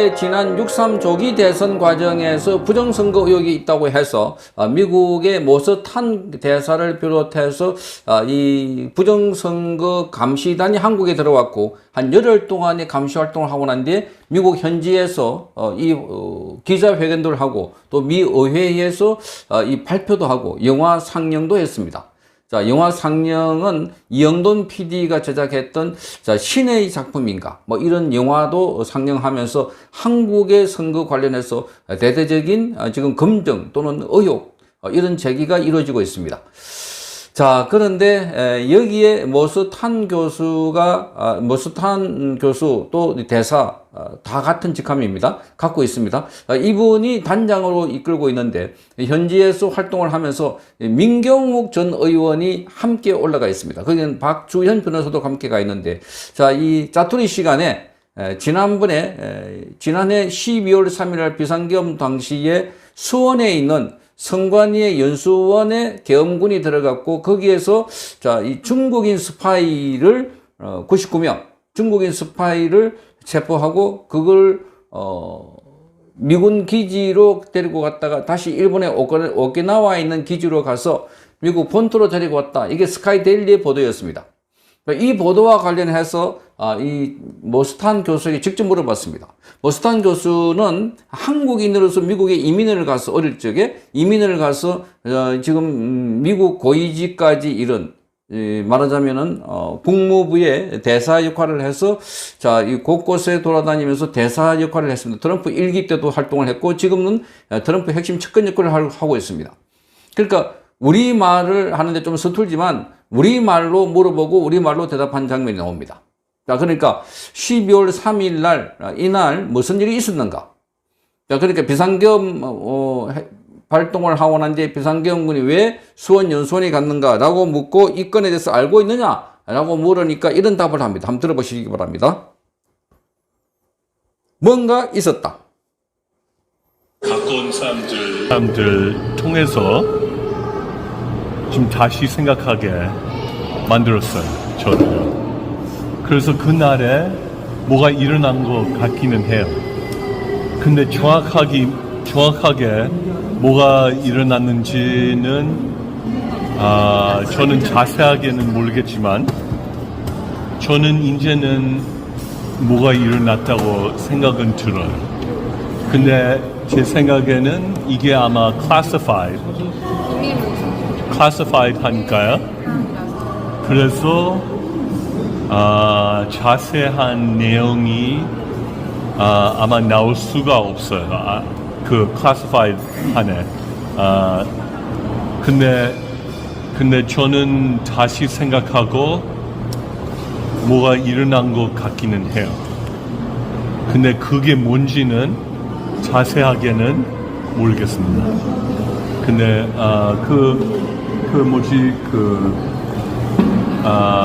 미국의 지난 6.3 조기 대선 과정에서 부정선거 의혹이 있다고 해서 미국의 모스탄 대사를 비롯해서 이 부정선거 감시단이 한국에 들어왔고 한 열흘 동안의 감시 활동을 하고 난 뒤에 미국 현지에서 이 기자회견들을 하고 또 미 의회에서 이 발표도 하고 영화 상영도 했습니다. 자, 영화 상영은 이영돈 PD가 제작했던 신의 작품인가 뭐 이런 영화도 상영하면서 한국의 선거 관련해서 대대적인 지금 검증 또는 의혹 이런 제기가 이루어지고 있습니다. 자, 그런데 여기에 모스탄 교수 또 대사 다 같은 직함입니다. 갖고 있습니다. 이분이 단장으로 이끌고 있는데 현지에서 활동을 하면서 민경욱 전 의원이 함께 올라가 있습니다. 거기는 박주현 변호사도 함께 가 있는데, 자, 이 짜투리 시간에 지난해 12월 3일 비상계엄 당시에 수원에 있는 성관위의 연수원에 계엄군이 들어갔고 거기에서 자, 이 중국인 스파이를 99명 중국인 스파이를 체포하고 그걸 미군 기지로 데리고 갔다가 다시 일본의 오키나와에 있는 기지로 가서 미국 본토로 데리고 왔다. 이게 스카이데일리의 보도였습니다. 이 보도와 관련해서 이 모스탄 교수에게 직접 물어봤습니다. 모스탄 교수는 한국인으로서 미국에 이민을 가서 어릴 적에 이민을 가서 지금 미국 고위직까지 이른 말하자면은 국무부의 대사 역할을 해서 자, 이 곳곳에 돌아다니면서 대사 역할을 했습니다. 트럼프 1기 때도 활동을 했고 지금은 트럼프 핵심 측근 역할을 하고 있습니다. 그러니까 우리말을 하는데 좀 서툴지만 우리말로 물어보고 우리말로 대답한 장면이 나옵니다. 자, 그러니까 12월 3일 날 이날 무슨 일이 있었는가? 자, 그러니까 비상계엄 활동을 하고 난 뒤에 비상계엄군이 왜 수원 연수원에 갔는가라고 묻고 이 건에 대해서 알고 있느냐라고 물으니까 이런 답을 합니다. 한번 들어보시기 바랍니다. 뭔가 있었다. 가까운 사람들 통해서 좀 다시 생각하게 만들었어요, 저를. 그래서 그날에 뭐가 일어난 것 같기는 해요. 근데 정확하게 뭐가 일어났는지는 저는 자세하게는 모르겠지만 저는 이제는 뭐가 일어났다고 생각은 들어요. 근데 제 생각에는 이게 아마 classified 하니까요. 그래서 자세한 내용이 아마 나올 수가 없어요. 그 classified 하네. 근데 저는 다시 생각하고 뭐가 일어난 것 같기는 해요. 근데 그게 뭔지는 자세하게는 모르겠습니다. 근데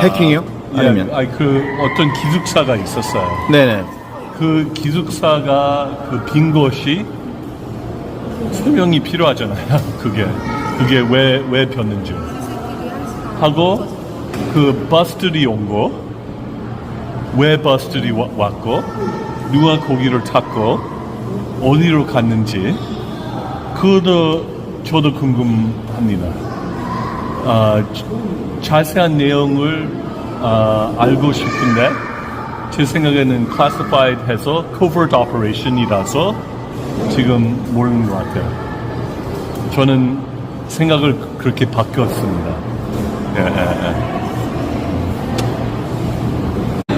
해킹이요? 아니면? 그 어떤 기숙사가 있었어요. 네네. 그 기숙사가 그 빈 곳이 설명이 필요하잖아요. 그게 왜 폈는지 하고 그 버스들이 온 거, 왜 버스들이 왔고 누가 거기를 탔고 어디로 갔는지 그것도 저도 궁금합니다. 자세한 내용을 알고 싶은데 제 생각에는 classified 해서 covert operation이라서 지금 모르는 것 같아요. 저는 생각을 그렇게 바뀌었습니다.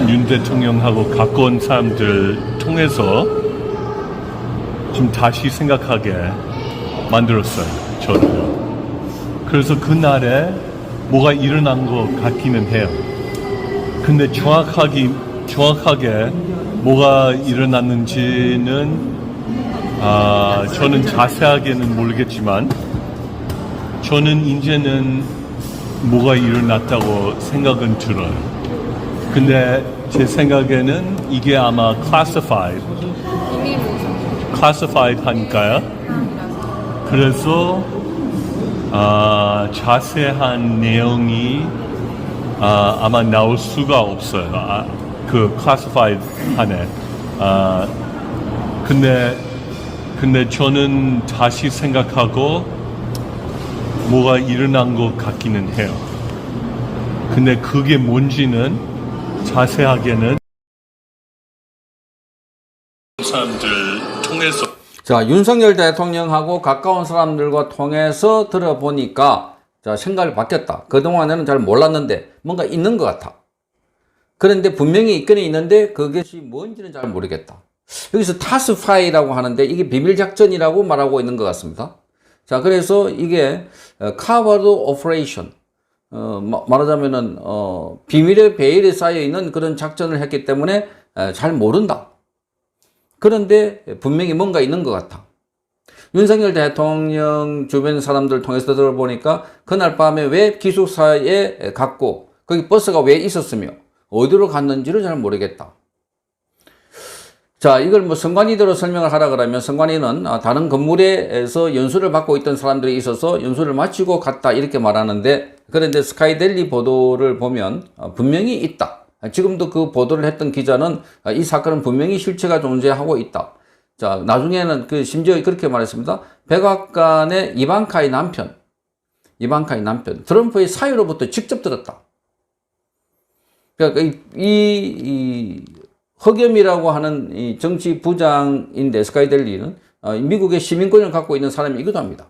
윤 대통령하고 가까운 사람들 통해서 좀 다시 생각하게 만들었어요, 저를. 그래서 그날에 뭐가 일어난 것 같기는 해요. 근데 정확하게 뭐가 일어났는지는 저는 자세하게는 모르겠지만 저는 이제는 뭐가 일어났다고 생각은 들어요. 근데 제 생각에는 이게 아마 classified 하니까요. 그래서 자세한 내용이 아마 나올 수가 없어요. 그 classified 하네. 근데 저는 다시 생각하고 뭐가 일어난 것 같기는 해요. 근데 그게 뭔지는 자세하게는 사람들 통해서 자, 윤석열 대통령하고 가까운 사람들과 통해서 들어보니까 자, 생각이 바뀌었다. 그동안에는 잘 몰랐는데 뭔가 있는 것 같아. 그런데 분명히 있긴 있는데 그것이 뭔지는 잘 모르겠다. 여기서 타스파이라고 하는데 이게 비밀작전이라고 말하고 있는 것 같습니다. 자, 그래서 이게 카버드 오퍼레이션, 말하자면은 비밀의 베일에 쌓여 있는 그런 작전을 했기 때문에 잘 모른다. 그런데 분명히 뭔가 있는 것 같아. 윤석열 대통령 주변 사람들 통해서 들어보니까 그날 밤에 왜 기숙사에 갔고 거기 버스가 왜 있었으며 어디로 갔는지를 잘 모르겠다. 자, 이걸 뭐 선관위대로 설명을 하라 그러면 선관위는 다른 건물에서 연수를 받고 있던 사람들이 있어서 연수를 마치고 갔다 이렇게 말하는데, 그런데 스카이델리 보도를 보면 분명히 있다. 지금도 그 보도를 했던 기자는 이 사건은 분명히 실체가 존재하고 있다. 자, 나중에는 심지어 그렇게 말했습니다. 백악관의 이방카의 남편, 트럼프의 사유로부터 직접 들었다. 그러니까 이 허겸이라고 하는 이 정치 부장인데 스카이델리는 미국의 시민권을 갖고 있는 사람이기도 합니다.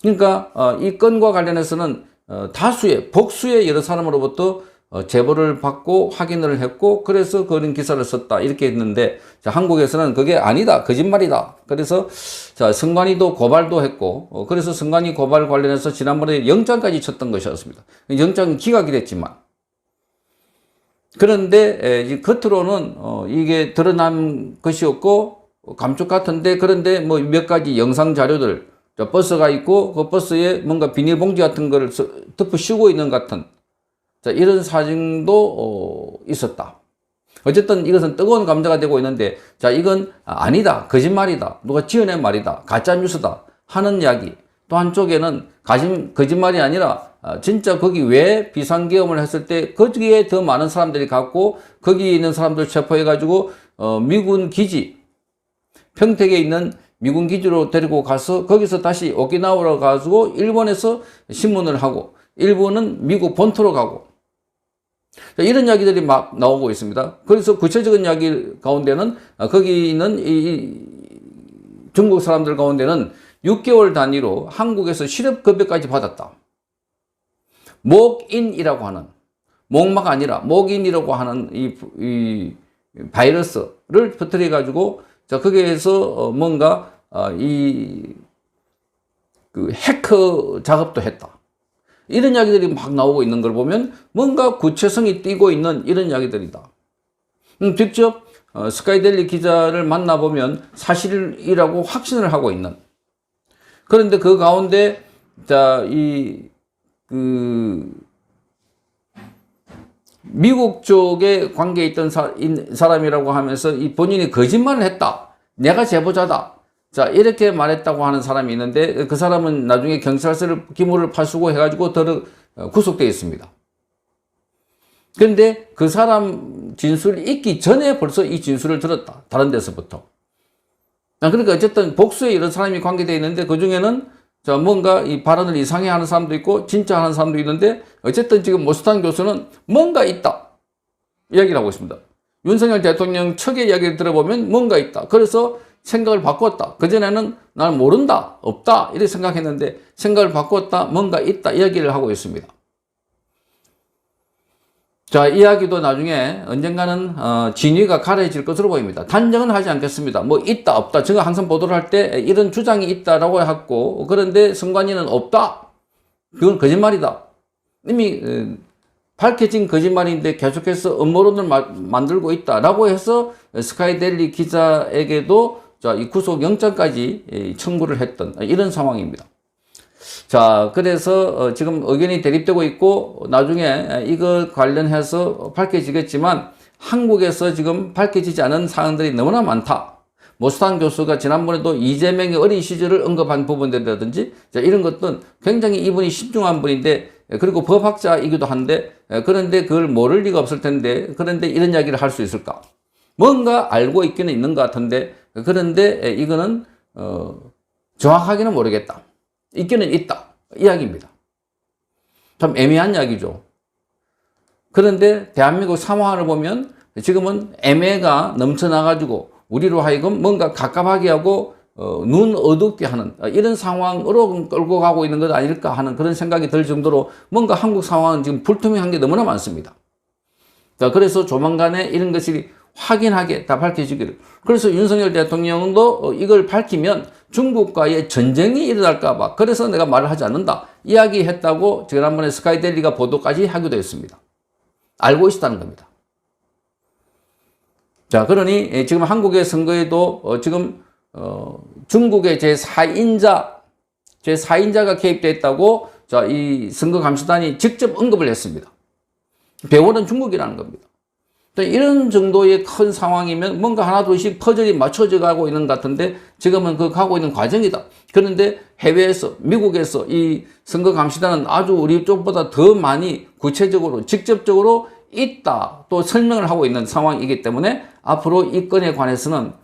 그러니까 이 건과 관련해서는 복수의 여러 사람으로부터 제보를 받고 확인을 했고 그래서 그런 기사를 썼다 이렇게 했는데, 자, 한국에서는 그게 아니다, 거짓말이다. 그래서 자, 선관위도 고발도 했고 그래서 선관위 고발 관련해서 지난번에 영장까지 쳤던 것이었습니다. 영장이 기각이 됐지만, 그런데 겉으로는 이게 드러난 것이었고 감쪽 같은데, 그런데 뭐 몇 가지 영상 자료들, 버스가 있고 그 버스에 뭔가 비닐봉지 같은 걸 덮어 씌우고 있는 것 같은, 자, 이런 사진도 있었다. 어쨌든 이것은 뜨거운 감자가 되고 있는데, 자, 이건 아니다, 거짓말이다, 누가 지어낸 말이다, 가짜뉴스다 하는 이야기. 또 한쪽에는 거짓말이 아니라 진짜 거기 왜 비상계엄을 했을 때 거기에 더 많은 사람들이 갔고 거기에 있는 사람들 체포해가지고 미군 기지, 평택에 있는 미군 기지로 데리고 가서 거기서 다시 오키나와로 가지고 일본에서 신문을 하고 일본은 미국 본토로 가고, 이런 이야기들이 막 나오고 있습니다. 그래서 구체적인 이야기 가운데는 거기 있는 이 중국 사람들 가운데는 6개월 단위로 한국에서 실업급여까지 받았다. 목인이라고 하는, 목마가 아니라 목인이라고 하는 이 바이러스를 퍼뜨려가지고, 자, 거기에서 뭔가 그 해커 작업도 했다. 이런 이야기들이 막 나오고 있는 걸 보면 뭔가 구체성이 띄고 있는 이런 이야기들이다. 직접 스카이델리 기자를 만나보면 사실이라고 확신을 하고 있는. 그런데 그 가운데 자, 미국 쪽에 관계에 있던 사람이라고 하면서 본인이 거짓말을 했다, 내가 제보자다, 자, 이렇게 말했다고 하는 사람이 있는데, 그 사람은 나중에 경찰서를 기물을 파수고 해가지고 구속되어 있습니다. 그런데 그 사람 진술이 있기 전에 벌써 이 진술을 들었다, 다른 데서부터. 그러니까 어쨌든 복수에 이런 사람이 관계되어 있는데, 그 중에는 자, 뭔가 이 발언을 이상해 하는 사람도 있고 진짜 하는 사람도 있는데, 어쨌든 지금 모스탄 교수는 뭔가 있다 이야기를 하고 있습니다. 윤석열 대통령 측의 이야기를 들어보면 뭔가 있다. 그래서 생각을 바꿨다. 그전에는 난 모른다, 없다 이렇게 생각했는데 생각을 바꿨다, 뭔가 있다 이야기를 하고 있습니다. 자, 이야기도 나중에 언젠가는 진위가 가려질 것으로 보입니다. 단정은 하지 않겠습니다. 뭐 있다, 없다. 제가 항상 보도를 할 때 이런 주장이 있다라고 했고, 그런데 선관위는 없다, 그건 거짓말이다, 이미 밝혀진 거짓말인데 계속해서 음모론을 만들고 있다라고 해서 스카이델리 기자에게도 자, 이 구속영장까지 청구를 했던 이런 상황입니다. 자, 그래서 지금 의견이 대립되고 있고 나중에 이거 관련해서 밝혀지겠지만 한국에서 지금 밝혀지지 않은 사항들이 너무나 많다. 모스탄 교수가 지난번에도 이재명의 어린 시절을 언급한 부분들이라든지, 자, 이런 것들은 굉장히 이분이 신중한 분인데, 그리고 법학자이기도 한데, 그런데 그걸 모를 리가 없을 텐데, 그런데 이런 이야기를 할 수 있을까? 뭔가 알고 있기는 있는 것 같은데 그런데 이거는 정확하게는 모르겠다. 있기는 있다. 이야기입니다. 참 애매한 이야기죠. 그런데 대한민국 상황을 보면 지금은 애매가 넘쳐나가지고 우리로 하여금 뭔가 갑갑하게 하고 눈 어둡게 하는 이런 상황으로 끌고 가고 있는 것 아닐까 하는 그런 생각이 들 정도로 뭔가 한국 상황은 지금 불투명한 게 너무나 많습니다. 자, 그래서 조만간에 이런 것이 확인하게 다 밝혀지기를. 그래서 윤석열 대통령도 이걸 밝히면 중국과의 전쟁이 일어날까 봐 그래서 내가 말을 하지 않는다 이야기했다고 지난번에 스카이데일리가 보도까지 하기도 했습니다. 알고 있었다는 겁니다. 자, 그러니 지금 한국의 선거에도 지금 중국의 제4인자가 개입되어 있다고 자, 이 선거감시단이 직접 언급을 했습니다. 배후는 중국이라는 겁니다. 이런 정도의 큰 상황이면 뭔가 하나둘씩 퍼즐이 맞춰져 가고 있는 것 같은데 지금은 그 가고 있는 과정이다. 그런데 해외에서, 미국에서 이 선거감시단은 아주 우리 쪽보다 더 많이 구체적으로, 직접적으로 있다. 또 설명을 하고 있는 상황이기 때문에 앞으로 이 건에 관해서는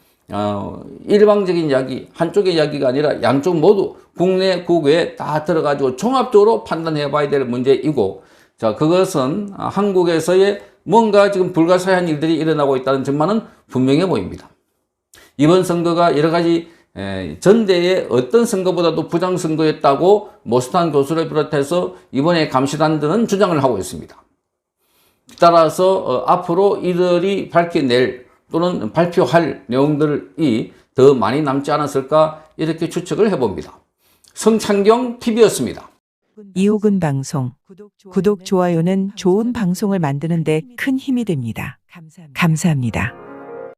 일방적인 이야기, 한쪽의 이야기가 아니라 양쪽 모두 국내, 국외에 다 들어가지고 종합적으로 판단해 봐야 될 문제이고 자, 그것은 한국에서의 뭔가 지금 불가사의한 일들이 일어나고 있다는 점만은 분명해 보입니다. 이번 선거가 여러 가지 전대의 어떤 선거보다도 부장선거였다고 모스탄 교수를 비롯해서 이번에 감시단들은 주장을 하고 있습니다. 따라서 앞으로 이들이 밝혀낼 또는 발표할 내용들이 더 많이 남지 않았을까 이렇게 추측을 해봅니다. 성창경 TV였습니다. 이호근 방송 구독, 좋아요는 좋은 방송을 만드는 데 큰 힘이 됩니다. 감사합니다.